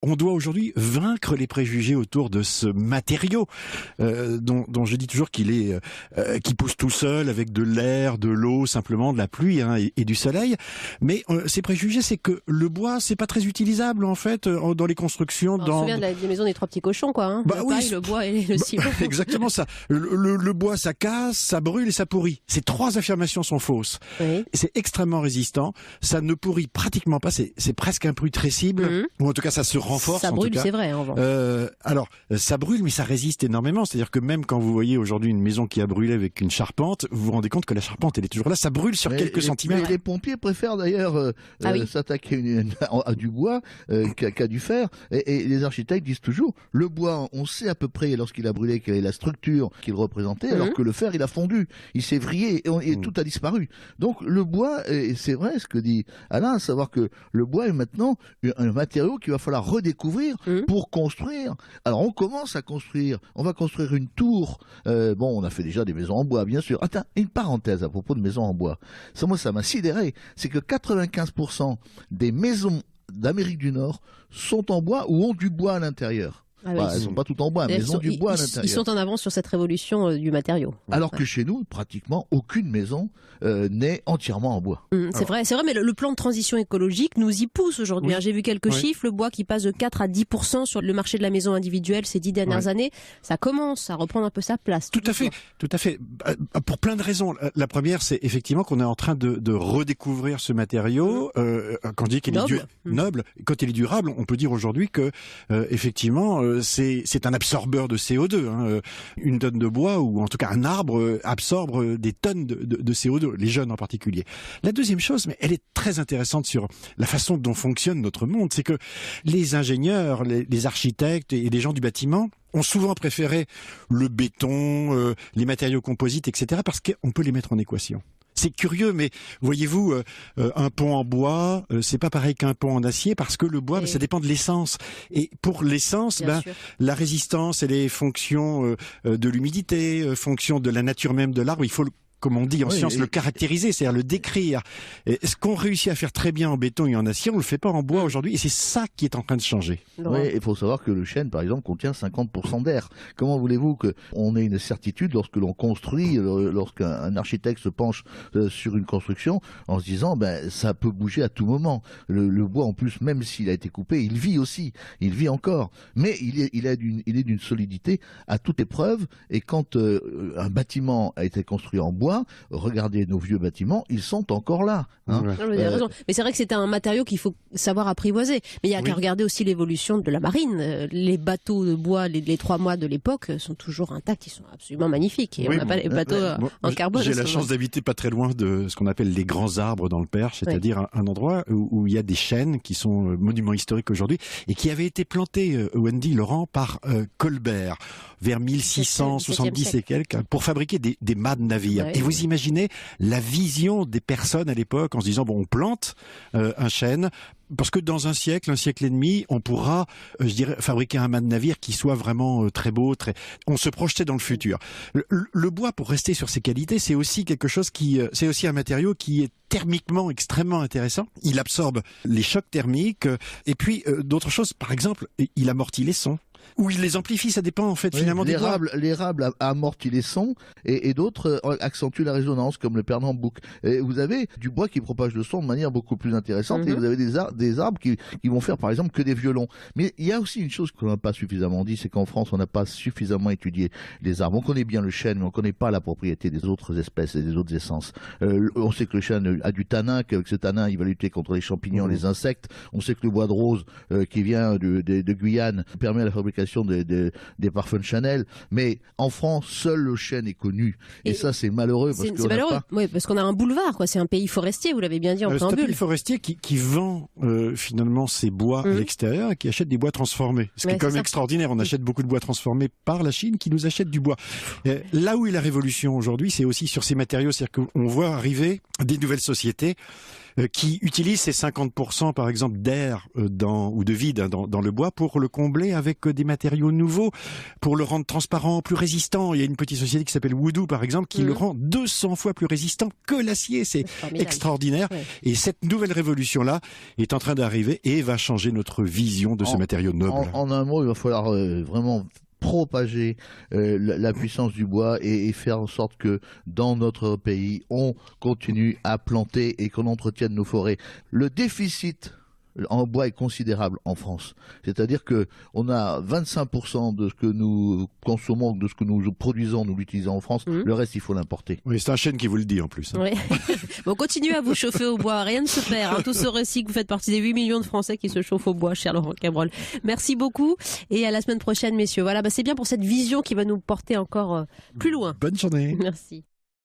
on doit aujourd'hui vaincre les préjugés autour de ce matériau dont je dis toujours qu'il pousse tout seul avec de l'air, de l'eau, simplement de la pluie et du soleil. Mais ces préjugés, c'est que le bois, c'est pas très utilisable en fait dans les constructions. On se souvient des maisons des 3 petits cochons, quoi. Hein. Bah, le paille, le bois et le ciment. Exactement ça. Le bois, ça casse, ça brûle et ça pourrit. Ces 3 affirmations sont fausses. Oui. C'est extrêmement résistant. Ça ne pourrit pratiquement pas. C'est presque imputrescible. Ou en tout cas, ça se renforce. Ça brûle, c'est vrai. En alors, ça brûle, mais ça résiste énormément. C'est-à-dire que même quand vous voyez aujourd'hui une maison qui a brûlé avec une charpente, vous vous rendez compte que la charpente, elle est toujours là. Ça brûle sur quelques centimètres. Mais les pompiers préfèrent d'ailleurs s'attaquer à du bois qu'à du fer. Et les architectes disent toujours, le bois, on sait à peu près lorsqu'il a brûlé quelle est la structure qu'il représentait, alors que le fer, il a fondu, il s'est vrillé et tout a disparu. Donc le bois, et c'est vrai ce que dit Alain, à savoir que le bois est maintenant un matériau qu'il va falloir redécouvrir pour construire. Alors on commence à construire, on va construire une tour. On a fait déjà des maisons en bois, bien sûr. Attends, une parenthèse à propos de maisons en bois. Ça m'a sidéré. C'est que 95% des maisons d'Amérique du Nord sont en bois ou ont du bois à l'intérieur. Ah oui. Elles ne sont pas toutes en bois, mais elles ont du bois à l'intérieur. Ils sont en avance sur cette révolution du matériau. Alors que chez nous, pratiquement aucune maison n'est entièrement en bois. C'est vrai, mais le plan de transition écologique nous y pousse aujourd'hui. J'ai vu quelques chiffres, le bois qui passe de 4 à 10% sur le marché de la maison individuelle ces 10 dernières années, ça commence à reprendre un peu sa place. Tout à fait. Pour plein de raisons. La première, c'est effectivement qu'on est en train de redécouvrir ce matériau. Quand je dis qu'il est noble, quand il est durable, on peut dire aujourd'hui que effectivement c'est un absorbeur de CO2. Une tonne de bois, ou en tout cas un arbre, absorbe des tonnes de CO2, les jeunes en particulier. La deuxième chose, mais elle est très intéressante sur la façon dont fonctionne notre monde, c'est que les ingénieurs, les architectes et les gens du bâtiment ont souvent préféré le béton, les matériaux composites, etc., parce qu'on peut les mettre en équation. C'est curieux, mais voyez-vous, un pont en bois, c'est pas pareil qu'un pont en acier, parce que le bois, ça dépend de l'essence. Et pour l'essence, la résistance, elle est fonction de l'humidité, fonction de la nature même de l'arbre. Il faut comme on dit en science, le caractériser, c'est-à-dire le décrire. Et ce qu'on réussit à faire très bien en béton et en acier, on le fait pas en bois aujourd'hui, et c'est ça qui est en train de changer. Oui, il faut savoir que le chêne, par exemple, contient 50% d'air. Comment voulez-vous qu'on ait une certitude lorsque l'on construit, lorsqu'un architecte se penche sur une construction, en se disant, ça peut bouger à tout moment. Le bois, en plus, même s'il a été coupé, il vit aussi, il vit encore. Mais il est d'une solidité à toute épreuve, et quand un bâtiment a été construit en bois, regardez nos vieux bâtiments, ils sont encore là. Vous avez raison. Mais c'est vrai que c'est un matériau qu'il faut savoir apprivoiser. Mais il y a qu'à regarder aussi l'évolution de la marine. Les bateaux de bois, les 3 mois de l'époque sont toujours intacts, ils sont absolument magnifiques. Et on n'a pas les bateaux en carbone. J'ai la chance d'habiter pas très loin de ce qu'on appelle les grands arbres dans le Perche, c'est-à-dire un endroit où il y a des chênes qui sont monuments historiques aujourd'hui et qui avaient été plantés, Wendy, Laurent, par Colbert vers 1670 et quelques pour fabriquer des mâts de navires. Et vous imaginez la vision des personnes à l'époque en se disant, on plante un chêne, parce que dans un siècle et demi, on pourra, fabriquer un mât de navire qui soit vraiment très beau, on se projetait dans le futur. Le bois, pour rester sur ses qualités, c'est aussi quelque chose c'est aussi un matériau qui est thermiquement extrêmement intéressant. Il absorbe les chocs thermiques, et puis d'autres choses, par exemple, il amortit les sons. Ou il les amplifie, ça dépend en fait finalement des bois. L'érable amortit les sons et d'autres accentuent la résonance, comme le pernambouc. Et vous avez du bois qui propage le son de manière beaucoup plus intéressante, et vous avez des arbres qui vont faire par exemple que des violons. Mais il y a aussi une chose qu'on n'a pas suffisamment dit, c'est qu'en France on n'a pas suffisamment étudié les arbres. On connaît bien le chêne, mais on ne connaît pas la propriété des autres espèces et des autres essences. On sait que le chêne a du tanin, qu'avec ce tanin il va lutter contre les champignons, les insectes. On sait que le bois de rose qui vient de Guyane permet la fabrication des parfums de Chanel, mais en France, seul le chêne est connu. Et ça, c'est malheureux. C'est malheureux, parce qu'on a un boulevard, c'est un pays forestier, vous l'avez bien dit en préambule. C'est un pays forestier qui vend finalement ses bois à l'extérieur et qui achète des bois transformés. Ce qui est quand même extraordinaire. On achète beaucoup de bois transformés par la Chine qui nous achète du bois. Là où est la révolution aujourd'hui, c'est aussi sur ces matériaux. C'est-à-dire qu'on voit arriver des nouvelles sociétés qui utilise ces 50% par exemple d'air ou de vide dans le bois pour le combler avec des matériaux nouveaux, pour le rendre transparent, plus résistant. Il y a une petite société qui s'appelle Woodoo par exemple qui le rend 200 fois plus résistant que l'acier. C'est extraordinaire. Ouais. Et cette nouvelle révolution-là est en train d'arriver et va changer notre vision de ce matériau noble. En un mot, il va falloir vraiment propager la puissance du bois et faire en sorte que dans notre pays, on continue à planter et qu'on entretienne nos forêts. Le déficit en bois est considérable en France. C'est-à-dire que on a 25% de ce que nous consommons, de ce que nous produisons, nous l'utilisons en France. Le reste, il faut l'importer. Oui, c'est un chêne qui vous le dit en plus. Oui. Bon, continuez à vous chauffer au bois. Rien ne se perd. Tout se recycle. Vous faites partie des 8 millions de Français qui se chauffent au bois, cher Laurent Cabrol. Merci beaucoup. Et à la semaine prochaine, messieurs. Voilà, c'est bien pour cette vision qui va nous porter encore plus loin. Bonne journée. Merci.